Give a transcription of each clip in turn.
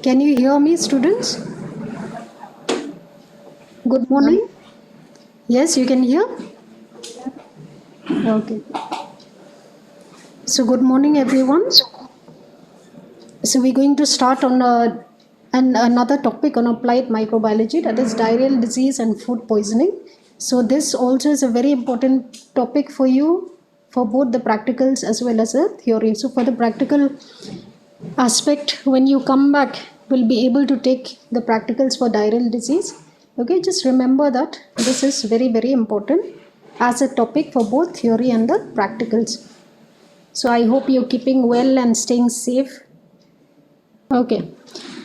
Can you hear me, students? Good morning. Yes, you can hear? Okay. So, good morning, everyone. So, we're going to start on another topic on applied microbiology, that is diarrheal disease and food poisoning. So, this also is a very important topic for you for both the practicals as well as the theory. So, for the practical aspect, when you come back, will be able to take the practicals for diarrheal disease. Okay, just remember that this is very, very important as a topic for both theory and the practicals. So I hope you're keeping well and staying safe. Okay.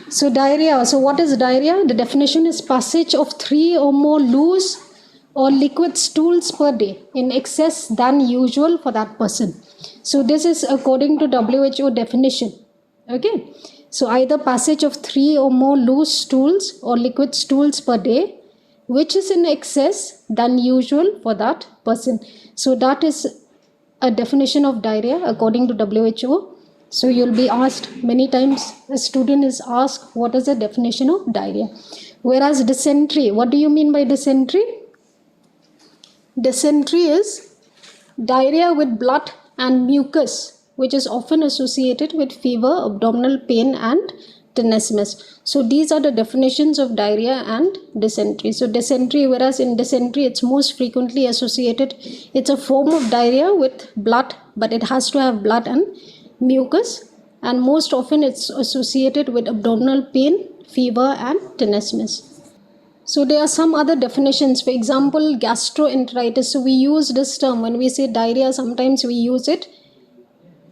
So diarrhea. So what is diarrhea? The definition is passage of 3 or more loose or liquid stools per day in excess than usual for that person. So this is according to WHO definition. Okay. So either passage of 3 or more loose stools or liquid stools per day, which is in excess than usual for that person. So that is a definition of diarrhea according to WHO. So you'll be asked many times, a student is asked what is the definition of diarrhea. Whereas dysentery, what do you mean by dysentery? Dysentery is diarrhea with blood and mucus, which is often associated with fever, abdominal pain, and tenesmus. So these are the definitions of diarrhea and dysentery. So dysentery, whereas in dysentery it's most frequently associated, it's a form of diarrhea with blood, but it has to have blood and mucus, and most often it's associated with abdominal pain, fever, and tenesmus. So there are some other definitions. For example, gastroenteritis. So we use this term when we say diarrhea. Sometimes we use it.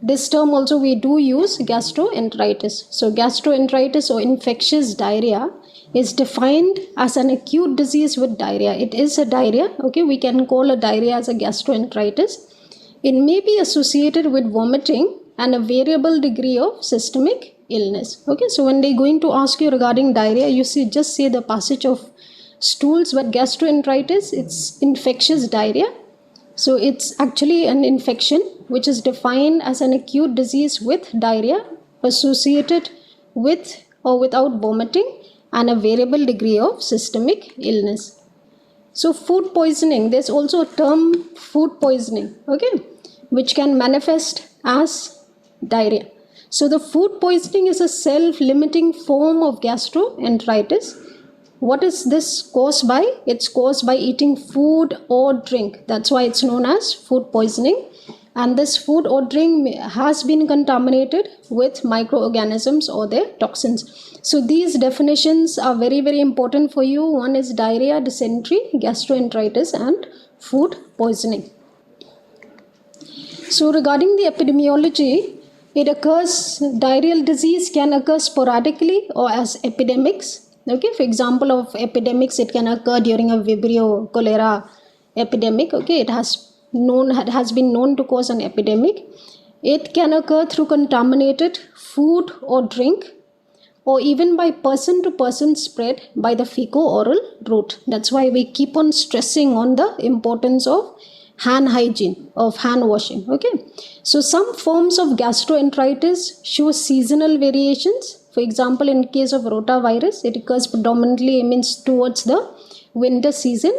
This term also we do use gastroenteritis. So gastroenteritis or infectious diarrhea is defined as an acute disease with diarrhea. It is a diarrhea. Okay, we can call a diarrhea as a gastroenteritis. It may be associated with vomiting and a variable degree of systemic illness. Okay, so when they're going to ask you regarding diarrhea, you see just say the passage of stools, but gastroenteritis, it's infectious diarrhea. So it's actually an infection which is defined as an acute disease with diarrhea associated with or without vomiting and a variable degree of systemic illness. So food poisoning, there's also a term food poisoning, okay, which can manifest as diarrhea. So the food poisoning is a self-limiting form of gastroenteritis. What is this caused by? It's caused by eating food or drink. That's why it's known as food poisoning. And this food or drink has been contaminated with microorganisms or their toxins. So these definitions are very, very important for you. One is diarrhea, dysentery, gastroenteritis, and food poisoning. So regarding the epidemiology, it occurs, diarrheal disease can occur sporadically or as epidemics. Okay, for example of epidemics, it can occur during a Vibrio cholera epidemic. Okay, it has been known to cause an epidemic. It can occur through contaminated food or drink, or even by person to person spread by the fecal-oral route. That's why we keep on stressing on the importance of hand hygiene, of hand washing. Okay, so some forms of gastroenteritis show seasonal variations. For example, in case of rotavirus, it occurs predominantly towards the winter season,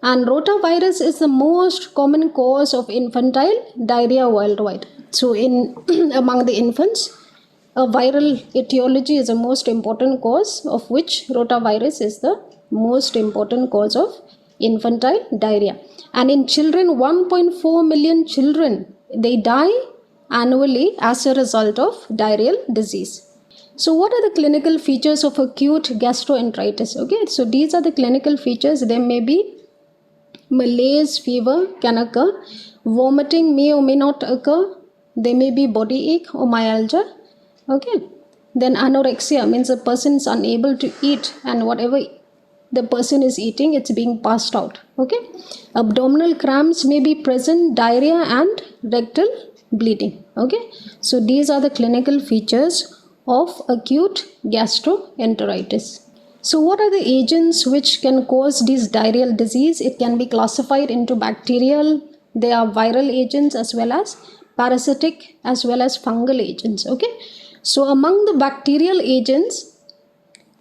and rotavirus is the most common cause of infantile diarrhea worldwide. So in among the infants, a viral etiology is the most important cause, of which rotavirus is the most important cause of infantile diarrhea. And in children, 1.4 million children, they die annually as a result of diarrheal disease. So what are the clinical features of acute gastroenteritis? Okay, so these are the clinical features. There may be malaise, fever can occur, vomiting may or may not occur, there may be body ache or myalgia. Okay, then anorexia means a person is unable to eat, and whatever the person is eating, it's being passed out. Okay, abdominal cramps may be present, diarrhea, and rectal bleeding. Okay, so these are the clinical features of acute gastroenteritis. So what are the agents which can cause this diarrheal disease? It can be classified into bacterial, there are viral agents as well as parasitic as well as fungal agents. Okay, so among the bacterial agents,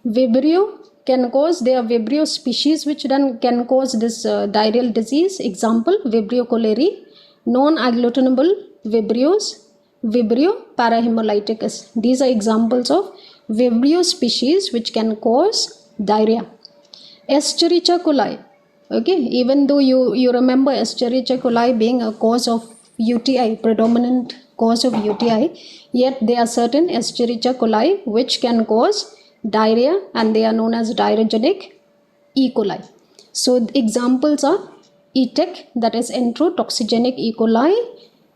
Vibrio can cause, there are Vibrio species which then can cause this diarrheal disease. Example, Vibrio cholerae, non-agglutinable Vibrios, Vibrio parahemolyticus. These are examples of Vibrio species which can cause diarrhea. Escherichia coli. Okay, even though you remember Escherichia coli being a cause of UTI, predominant cause of UTI, yet there are certain Escherichia coli which can cause diarrhea, and they are known as diarrhogenic E. coli. So examples are ETEC, that is enterotoxigenic E. coli,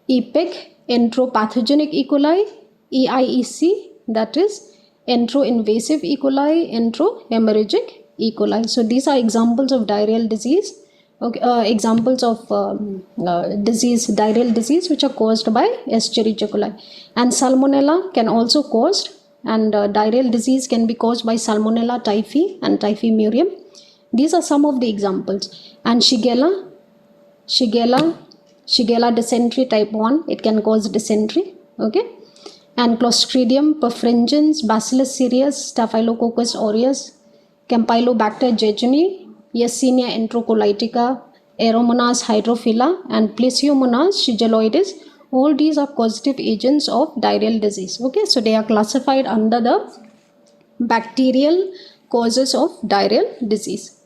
EPIC, enteropathogenic E. coli, EIEC, that is enteroinvasive E. coli, enterohemorrhagic E. coli. So these are examples of diarrheal disease. Okay, examples of diarrheal disease which are caused by Escherichia coli. And Salmonella can also cause, and diarrheal disease can be caused by Salmonella typhi and Typhimurium. These are some of the examples. And Shigella dysentery type 1, it can cause dysentery. Okay. And Clostridium perfringens, Bacillus cereus, Staphylococcus aureus, Campylobacter jejuni, Yersinia enterocolitica, Aeromonas hydrophila, and Plesiomonas shigelloides. All these are causative agents of diarrheal disease. Okay, so they are classified under the bacterial causes of diarrheal disease.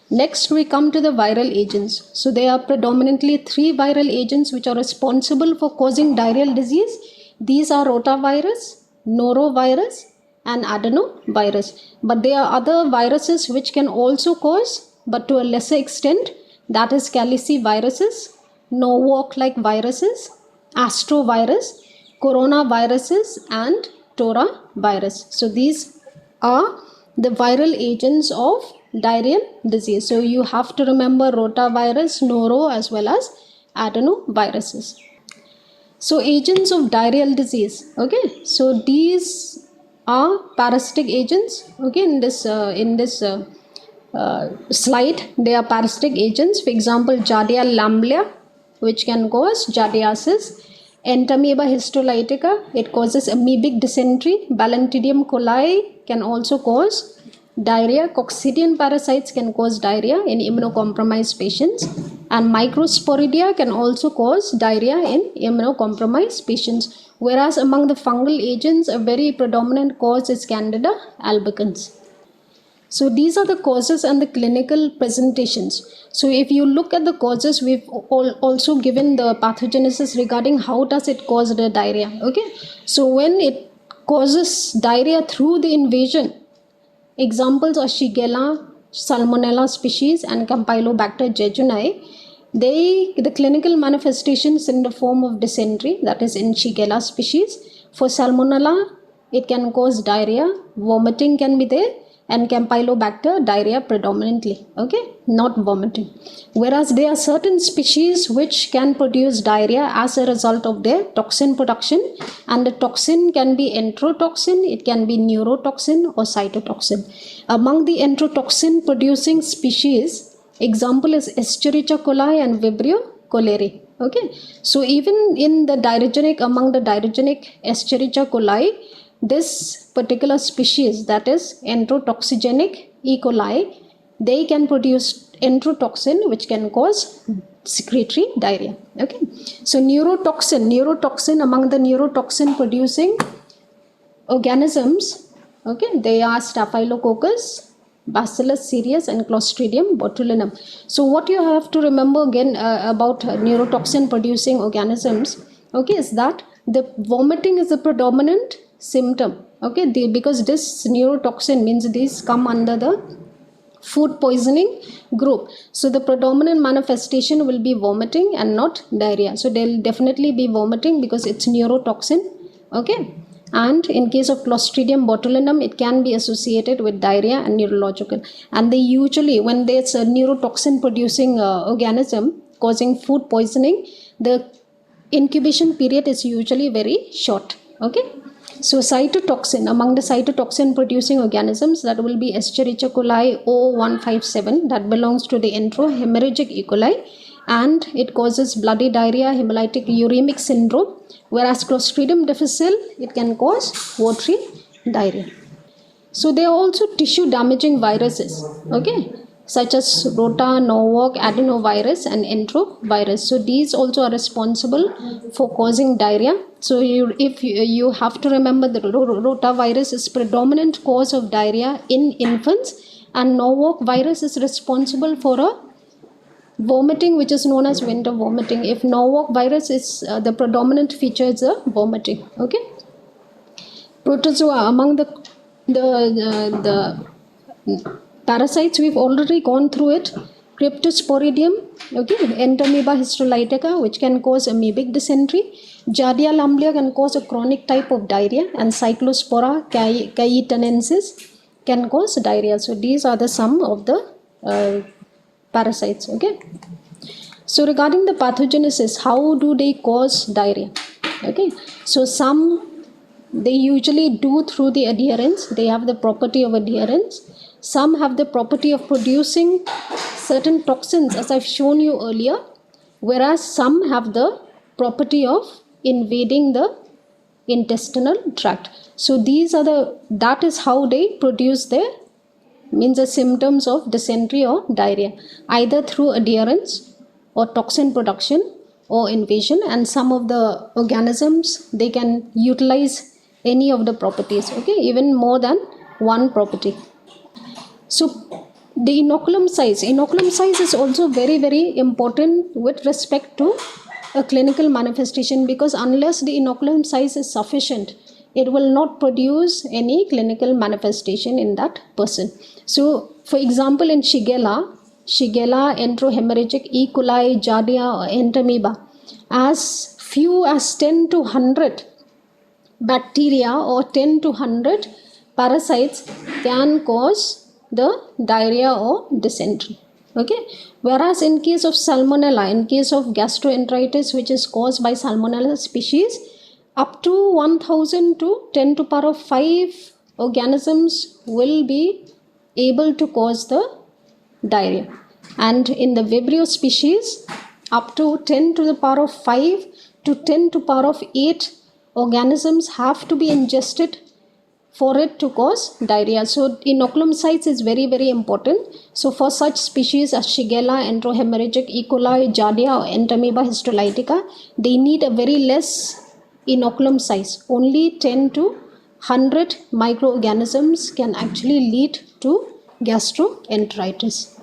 Next, we come to the viral agents. So there are predominantly 3 viral agents which are responsible for causing diarrheal disease. These are rotavirus, norovirus, and adenovirus. But there are other viruses which can also cause, but to a lesser extent, that is caliciviruses, Norwalk-like viruses, astrovirus, coronaviruses, and toravirus. So these are the viral agents of diarrheal disease. So you have to remember rotavirus, noro, as well as adenoviruses. So agents of diarrheal disease. Okay, so these are parasitic agents. Okay, in this slide, they are parasitic agents. For example, Giardia lamblia, which can cause giardiasis. Entamoeba histolytica, it causes amoebic dysentery. Balantidium coli can also cause diarrhea. Coccidian parasites can cause diarrhea in immunocompromised patients, and Microsporidia can also cause diarrhea in immunocompromised patients. Whereas among the fungal agents, a very predominant cause is Candida albicans. So these are the causes and the clinical presentations. So if you look at the causes, we've also given the pathogenesis regarding how does it cause the diarrhea. Okay, so when it causes diarrhea through the invasion, examples are Shigella, Salmonella species, and Campylobacter jejuni. The clinical manifestations in the form of dysentery, that is in Shigella species. For Salmonella, it can cause diarrhea, vomiting can be there, and Campylobacter diarrhea predominantly. Okay, not vomiting. Whereas there are certain species which can produce diarrhea as a result of their toxin production, and the toxin can be enterotoxin, it can be neurotoxin or cytotoxin. Among the enterotoxin producing species, example is Escherichia coli and Vibrio cholerae. Okay, so even in the diarrhogenic, among the diarrhogenic Escherichia coli, this particular species, that is enterotoxigenic E. coli, they can produce enterotoxin which can cause secretory diarrhea. Okay, so neurotoxin among the neurotoxin producing organisms, okay, they are Staphylococcus, Bacillus cereus, and Clostridium botulinum. So what you have to remember again about neurotoxin producing organisms, okay, is that the vomiting is the predominant symptom. Okay, because this neurotoxin means these come under the food poisoning group. So the predominant manifestation will be vomiting and not diarrhea. So they'll definitely be vomiting because it's neurotoxin. Okay, and in case of Clostridium botulinum, it can be associated with diarrhea and neurological. And they usually, when there's a neurotoxin producing organism causing food poisoning, the incubation period is usually very short. Okay, so cytotoxin, among the cytotoxin producing organisms, that will be Escherichia coli O157, that belongs to the enterohemorrhagic E. coli, and it causes bloody diarrhea, hemolytic uremic syndrome, whereas Clostridium difficile, it can cause watery diarrhea. So there are also tissue damaging viruses, okay, such as rota, Norwalk, adenovirus, and enterovirus. So these also are responsible for causing diarrhea. So you have to remember that rotavirus is predominant cause of diarrhea in infants, and Norwalk virus is responsible for a vomiting, which is known as winter vomiting. If Norwalk virus is the predominant feature is the vomiting, okay. Protozoa, among the parasites, we've already gone through it. Cryptosporidium, okay, Entamoeba histolytica, which can cause amoebic dysentery. Giardia lamblia can cause a chronic type of diarrhea, and Cyclospora cayetanensis can cause diarrhea. So these are the some of the parasites, okay. So regarding the pathogenesis, how do they cause diarrhea? Okay, so some they usually do through the adherence. They have the property of adherence. Some have the property of producing certain toxins, as I've shown you earlier, whereas some have the property of invading the intestinal tract. So that is how they produce their means the symptoms of dysentery or diarrhea, either through adherence or toxin production or invasion. And some of the organisms, they can utilize any of the properties, okay, even more than one property. So the inoculum size is also very very important with respect to a clinical manifestation, because unless the inoculum size is sufficient, it will not produce any clinical manifestation in that person. So for example, in Shigella enterohemorrhagic, E. coli, Giardia, or Entamoeba, as few as 10 to 100 bacteria or 10 to 100 parasites can cause the diarrhea or dysentery, okay. Whereas in case of salmonella, in case of gastroenteritis, which is caused by salmonella species, up to 1000 to 10 to power of 5 organisms will be able to cause the diarrhea. And in the Vibrio species, up to 10 to the power of 5 to 10 to power of 8 organisms have to be ingested for it to cause diarrhea. So inoculum size is very very important. So for such species as Shigella, enterohemorrhagic, E. coli, Giardia, or Entamoeba histolytica, they need a very less inoculum size. Only 10 to 100 microorganisms can actually lead to gastroenteritis.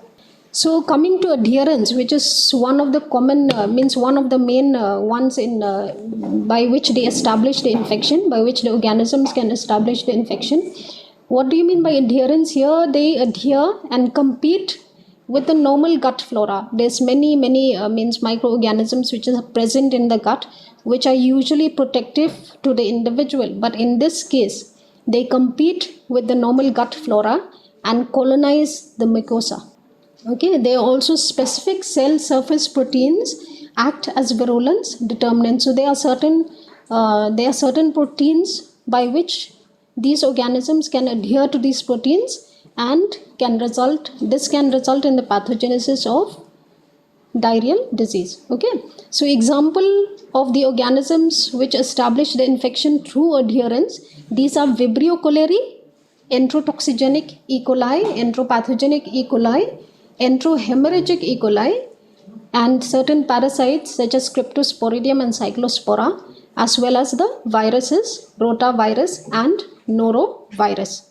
So coming to adherence, which is one of the common one of the main ones in by which they establish the infection, by which the organisms can establish the infection. What do you mean by adherence? Here they adhere and compete with the normal gut flora. There's many microorganisms which are present in the gut, which are usually protective to the individual. But in this case, they compete with the normal gut flora and colonize the mucosa. Okay, they also specific cell surface proteins act as virulence determinants. So there are certain proteins by which these organisms can adhere to these proteins and this can result in the pathogenesis of diarrheal disease. Okay, so example of the organisms which establish the infection through adherence, these are Vibrio cholerae, enterotoxigenic E. coli, enteropathogenic E. coli, enterohemorrhagic E. coli, and certain parasites such as Cryptosporidium and Cyclospora, as well as the viruses, rotavirus and norovirus.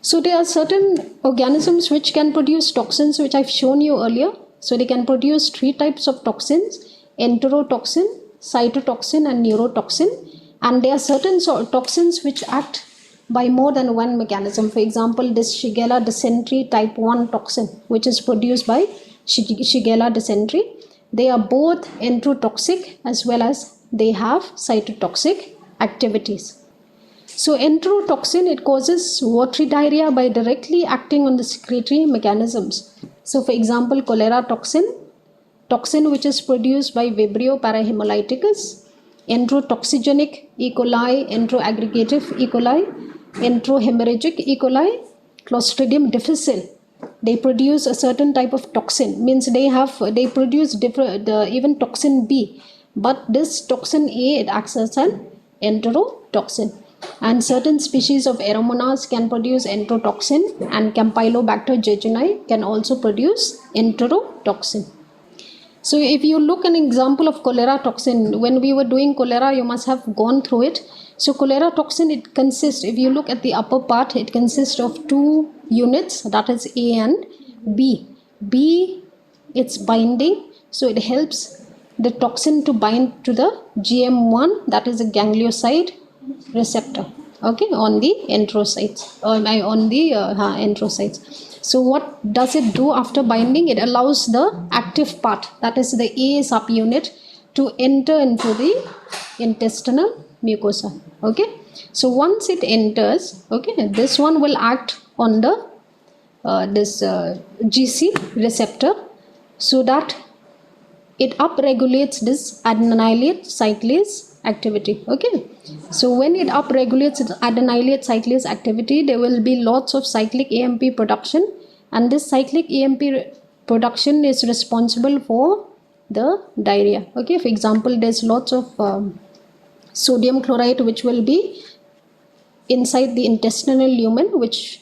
So there are certain organisms which can produce toxins, which I've shown you earlier. So they can produce 3 types of toxins: enterotoxin, cytotoxin, and neurotoxin. And there are certain toxins which act by more than one mechanism. For example, this Shigella dysentery type 1 toxin, which is produced by Shigella dysentery. They are both enterotoxic as well as they have cytotoxic activities. So enterotoxin, it causes watery diarrhea by directly acting on the secretory mechanisms. So for example, cholera toxin which is produced by Vibrio parahemolyticus, enterotoxigenic E. coli, enteroaggregative E. coli, enterohemorrhagic E. coli, Clostridium difficile. They produce a certain type of toxin, means they produce even toxin B, but this toxin A, it acts as an enterotoxin. And certain species of Aeromonas can produce enterotoxin, and Campylobacter jejuni can also produce enterotoxin. So if you look an example of cholera toxin, when we were doing cholera, you must have gone through it. So cholera toxin, it consists, if you look at the upper part, it consists of two units, that is A and B. B, it's binding, so it helps the toxin to bind to the GM1, that is a ganglioside receptor, okay, on the enterocytes, on the enterocytes. So what does it do after binding? It allows the active part, that is the A subunit, to enter into the intestinal mucosa, okay. So once it enters, okay, this one will act on the GC receptor, so that it upregulates this adenylate cyclase activity, okay. So when it upregulates adenylate cyclase activity, there will be lots of cyclic AMP production, and this cyclic AMP production is responsible for the diarrhea, okay. For example, there's lots of sodium chloride which will be inside the intestinal lumen, which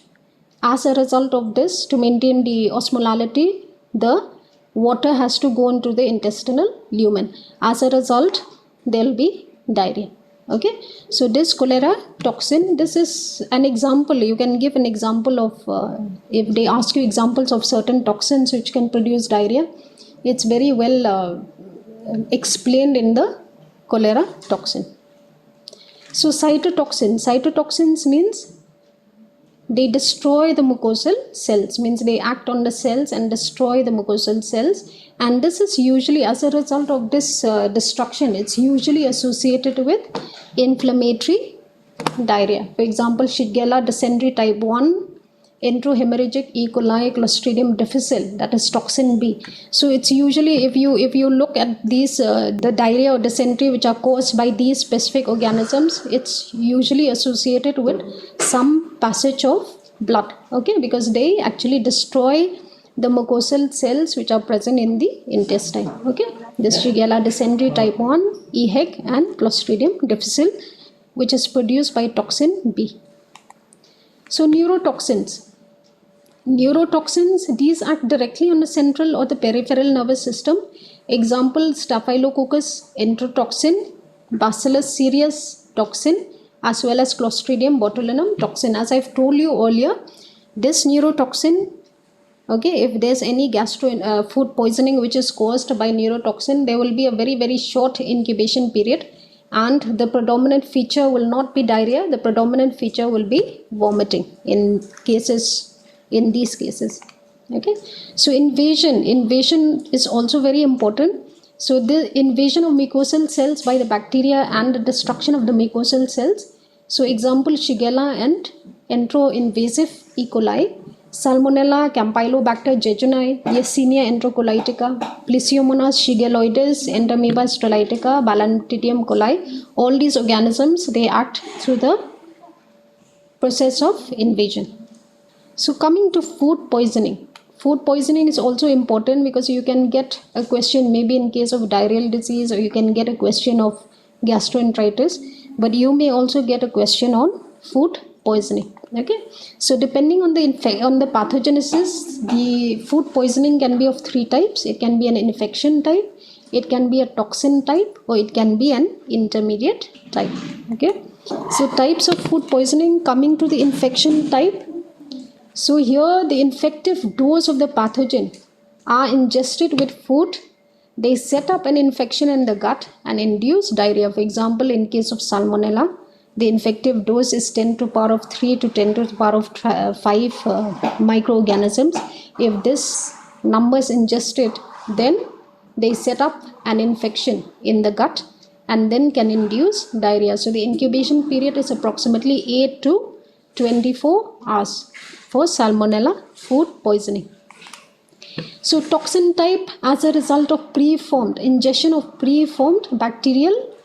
as a result of this, to maintain the osmolality, the water has to go into the intestinal lumen. As a result, there will be diarrhea, okay. So this cholera toxin, this is an example. You can give an example of if they ask you examples of certain toxins which can produce diarrhea, it's very well explained in the cholera toxin. So cytotoxins means they destroy the mucosal cells, means they act on the cells and destroy the mucosal cells, and this is usually, as a result of this destruction, it's usually associated with inflammatory diarrhea. For example, Shigella dysentery type 1, enterohemorrhagic E. coli, Clostridium difficile, that is toxin B. So it's usually, if you look at these the diarrhea or dysentery which are caused by these specific organisms, it's usually associated with some passage of blood, okay, because they actually destroy the mucosal cells which are present in the intestine, okay. This Shigella dysentery type 1, EHEC, and Clostridium difficile, which is produced by toxin B. So neurotoxins, these act directly on the central or the peripheral nervous system. Example, Staphylococcus enterotoxin, Bacillus cereus toxin, as well as Clostridium botulinum toxin. As I've told you earlier, this neurotoxin, okay, if there's any food poisoning which is caused by neurotoxin, there will be a very, very short incubation period, and the predominant feature will not be diarrhea, the predominant feature will be vomiting in these cases, okay. So invasion is also very important. So the invasion of mucosal cells by the bacteria and the destruction of the mucosal cells. So example, Shigella and enteroinvasive E. coli, Salmonella, Campylobacter jejuni, Yersinia enterocolitica, Plesiomonas shigelloides, Entamoeba sterolytica, Balantidium coli. All these organisms, they act through the process of invasion. So coming to food poisoning. Food poisoning is also important because you can get a question maybe in case of diarrheal disease, or you can get a question of gastroenteritis, but you may also get a question on food poisoning, okay. So depending on the pathogenesis, the food poisoning can be of three types. It can be an infection type, it can be a toxin type, or it can be an intermediate type, okay. So types of food poisoning, coming to the infection type. So here the infective dose of the pathogen are ingested with food. They set up an infection in the gut and induce diarrhea. For example, in case of Salmonella, the infective dose is 10 to the power of 3 to 10 to the power of 5 microorganisms. If this number is ingested, then they set up an infection in the gut and then can induce diarrhea. So the incubation period is approximately 8 to 24 hours for Salmonella food poisoning. So toxin type, as a result of ingestion of preformed bacterial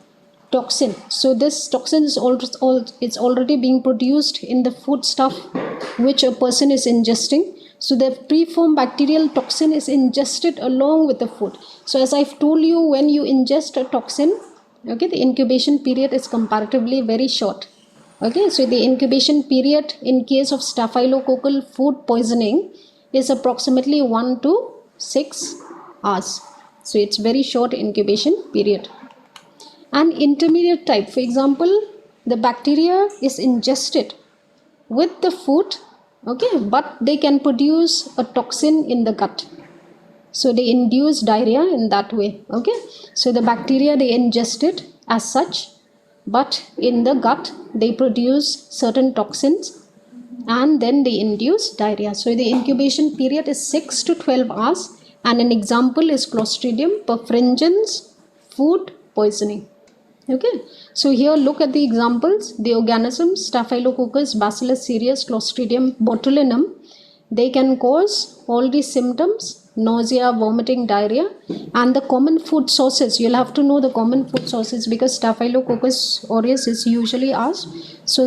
toxin. So this toxin is it's already being produced in the food stuff which a person is ingesting. So the preformed bacterial toxin is ingested along with the food. So as I've told you, when you ingest a toxin, okay, the incubation period is comparatively very short, Okay, so the incubation period in case of staphylococcal food poisoning is approximately 1 to 6 hours. So it's very short incubation period. And intermediate type, for example, the bacteria is ingested with the food, okay, but they can produce a toxin in the gut. So they induce diarrhea in that way. Okay, so the bacteria they ingest it as such, but in the gut they produce certain toxins and then they induce diarrhea. So the incubation period is 6 to 12 hours, and an example is Clostridium perfringens food poisoning. Okay, so here look at the examples. The organisms Staphylococcus, Bacillus cereus, Clostridium botulinum, they can cause all these symptoms: nausea, vomiting, diarrhea. And the common food sources, you'll have to know the common food sources because Staphylococcus aureus is usually asked. So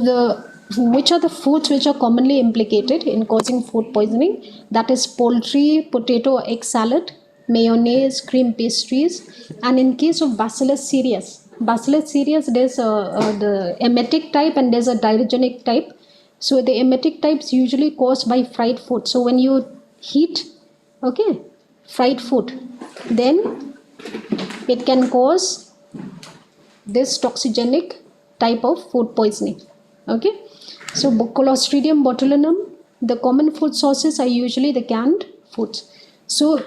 which are the foods which are commonly implicated in causing food poisoning? That is poultry, potato, egg salad, mayonnaise, cream pastries. And in case of Bacillus cereus, there's the emetic type and there's a diarrhegenic type. So the emetic type is usually caused by fried food. So when you heat, okay, fried food, then it can cause this toxigenic type of food poisoning. Okay, so Clostridium botulinum, the common food sources are usually the canned foods. So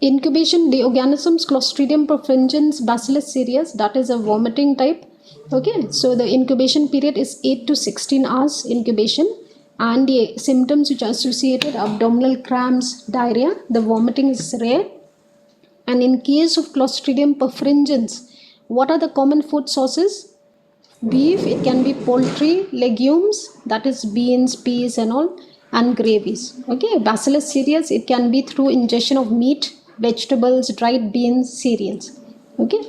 incubation, the organisms Clostridium perfringens, Bacillus cereus, that is a vomiting type. Okay, so the incubation period is 8 to 16 hours incubation, and the symptoms which are associated: abdominal cramps, diarrhea. The vomiting is rare. And in case of Clostridium perfringens, what are the common food sources? Beef, it can be poultry, legumes, that is beans, peas and all, and gravies. Okay, Bacillus cereus, it can be through ingestion of meat, vegetables, dried beans, cereals. Okay,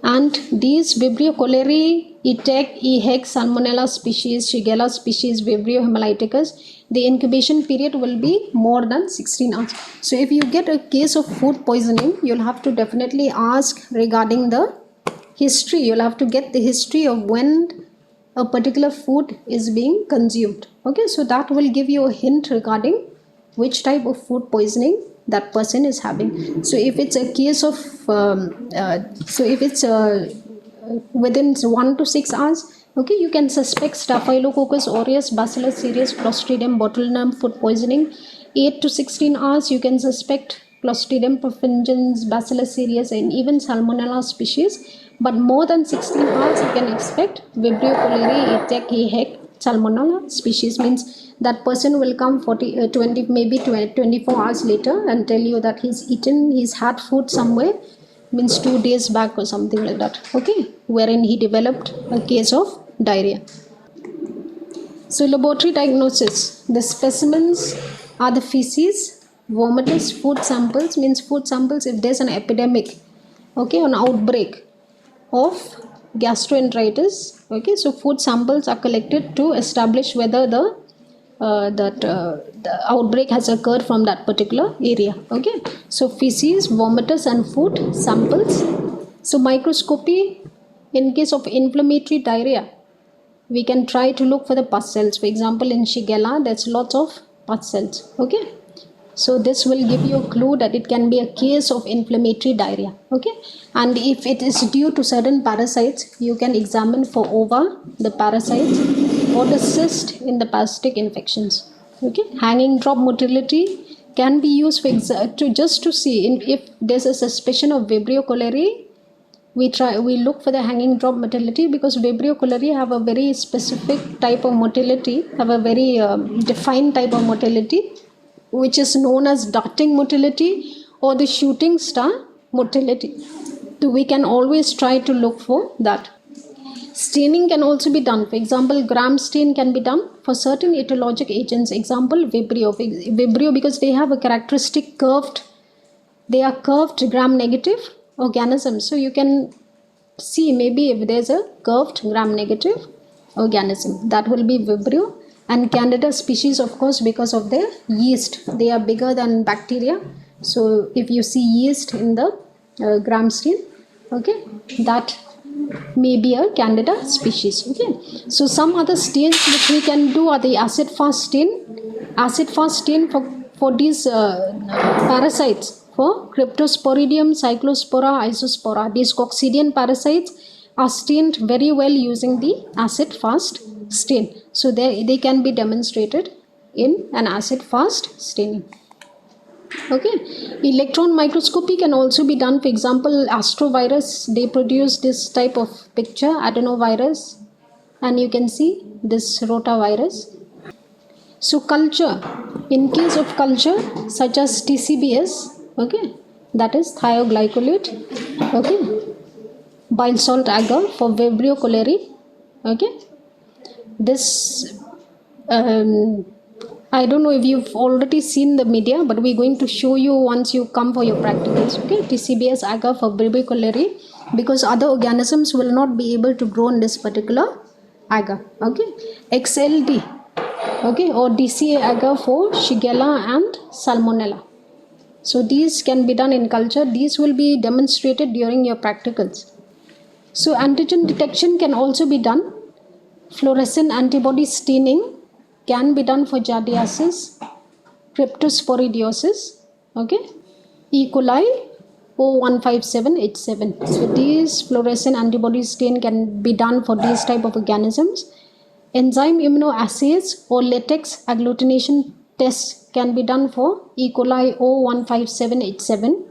and these Vibrio cholerae, ETEC, EHEC, Salmonella species, Shigella species, Vibrio hemolyticus, the incubation period will be more than 16 hours. So if you get a case of food poisoning, you'll have to definitely ask regarding the history. You'll have to get the history of when a particular food is being consumed. Okay, so that will give you a hint regarding which type of food poisoning that person is having. So if it's a case of within 1 to 6 hours, okay, you can suspect Staphylococcus aureus, Bacillus cereus, Clostridium botulinum food poisoning. 8 to 16 hours, you can suspect Clostridium perfringens, Bacillus cereus, and even Salmonella species. But more than 16 hours, you can expect Vibrio cholerae, ETEC, EHEC, Salmonella species. Means that person will come 20, maybe 24 hours later and tell you that he's had food somewhere, means 2 days back or something like that. Okay, wherein he developed a case of diarrhea. So laboratory diagnosis, the specimens are the feces, vomitus, food samples. Means food samples if there's an epidemic, okay, an outbreak of gastroenteritis. Okay, so food samples are collected to establish whether the outbreak has occurred from that particular area. Okay, so feces, vomitus and food samples. So microscopy, in case of inflammatory diarrhea, we can try to look for the pus cells. For example, in Shigella, there's lots of pus cells. Okay, so this will give you a clue that it can be a case of inflammatory diarrhea. Okay, and if it is due to certain parasites, you can examine for ova, the parasites, or the cyst in the parasitic infections. Okay, hanging drop motility can be used for just to see if there's a suspicion of Vibrio cholerae. We look for the hanging drop motility because Vibrio cholerae have a very specific type of motility, have a very defined type of motility, which is known as darting motility or the shooting star motility. So we can always try to look for that. Staining can also be done. For example, gram stain can be done for certain etiologic agents. Example, Vibrio because they have a characteristic they are curved gram negative organisms. So you can see maybe if there's a curved gram negative organism, that will be Vibrio. And Candida species, of course, because of their yeast, they are bigger than bacteria. So if you see yeast in the gram stain, okay, that may be a Candida species. Okay, so some other stains which we can do are the acid fast stain. Acid fast stain for these parasites, for Cryptosporidium, Cyclospora, Isospora. These coccidian parasites are stained very well using the acid fast stain. So they can be demonstrated in an acid fast staining. Okay, electron microscopy can also be done. For example, astrovirus, they produce this type of picture, adenovirus, and you can see this rotavirus. So culture, in case of culture such as TCBS, okay, that is thioglycolate, okay, bile salt agar for Vibrio cholerae, okay, this I don't know if you've already seen the media, but we're going to show you once you come for your practicals. Okay, TCBS agar for Vibrio cholerae, because other organisms will not be able to grow in this particular agar. Okay, XLD, okay, or DCA agar for Shigella and Salmonella. So these can be done in culture. These will be demonstrated during your practicals. So antigen detection can also be done. Fluorescent antibody staining can be done for giardiasis, cryptosporidiosis, okay, E. coli, O157H7. So these fluorescent antibody stain can be done for these type of organisms. Enzyme immunoassays or latex agglutination tests can be done for E. coli O157H7.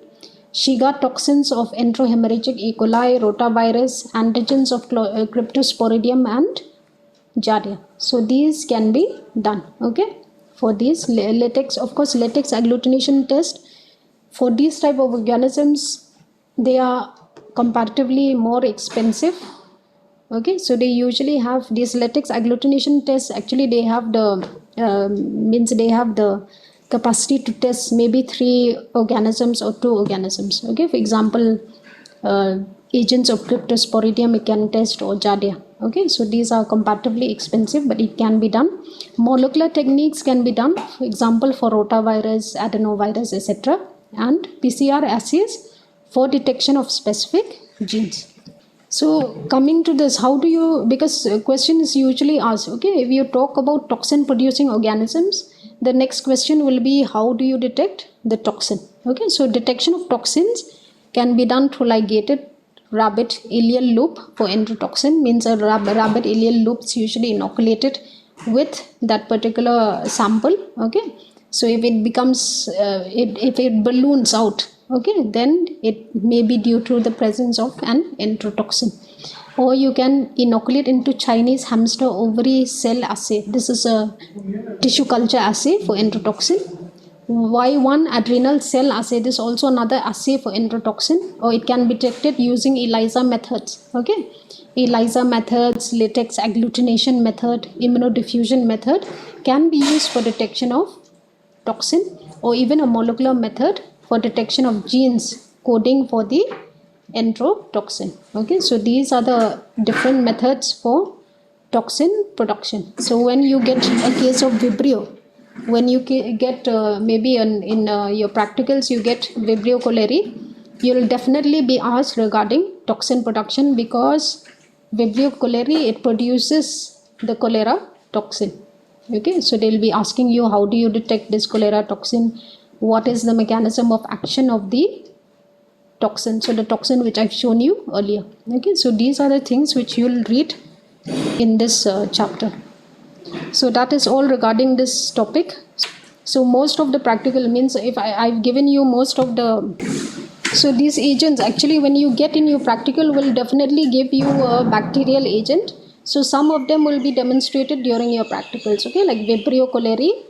Shiga toxins of enterohemorrhagic E. coli, rotavirus, antigens of Cryptosporidium and Giardia. So these can be done, okay, for these latex. Of course, latex agglutination test for these type of organisms, they are comparatively more expensive. Okay, so they usually have these latex agglutination tests. Actually, they have the they have the capacity to test maybe 3 organisms or 2 organisms. Okay, for example, agents of Cryptosporidium it can test, or Giardia. Okay, so these are comparatively expensive, but it can be done. Molecular techniques can be done, for example, for rotavirus, adenovirus, etc., and PCR assays for detection of specific genes. So coming to this, how do you, because question is usually asked, okay, if you talk about toxin producing organisms, the next question will be how do you detect the toxin? Okay, so detection of toxins can be done through ligated rabbit ileal loop for enterotoxin, means a rabbit ileal loop is usually inoculated with that particular sample. Okay, so if it becomes if it balloons out, okay, then it may be due to the presence of an enterotoxin. Or you can inoculate into Chinese hamster ovary cell assay. This is a tissue culture assay for enterotoxin. Y1 adrenal cell assay, this is also another assay for enterotoxin, or it can be detected using ELISA methods. Okay, ELISA methods, latex agglutination method, immunodiffusion method can be used for detection of toxin, or even a molecular method for detection of genes coding for the enterotoxin. Okay, so these are the different methods for toxin production. So when you get a case of Vibrio, when you get maybe in your practicals you get Vibrio cholerae, you will definitely be asked regarding toxin production, because Vibrio cholerae, it produces the cholera toxin. Okay, so they'll be asking you how do you detect this cholera toxin, what is the mechanism of action of the toxin, so the toxin which I've shown you earlier. Okay, so these are the things which you'll read in this chapter. So that is all regarding this topic. So most of the practical means, if I've given you most of the, so these agents actually when you get in your practical will definitely give you a bacterial agent. So some of them will be demonstrated during your practicals, okay, like Vibrio cholerae,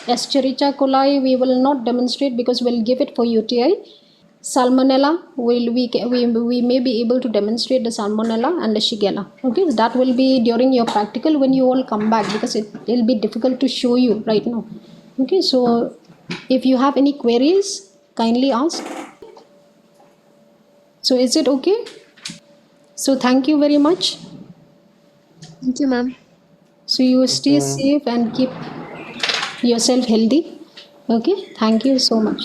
Escherichia coli we will not demonstrate because we'll give it for UTI. Salmonella we may be able to demonstrate the Salmonella and the Shigella. Okay, that will be during your practical when you all come back, because it will be difficult to show you right now. Okay, so if you have any queries, kindly ask. So is it okay? So thank you very much. Thank you, ma'am. So you stay safe and keep yourself healthy. Okay, thank you so much.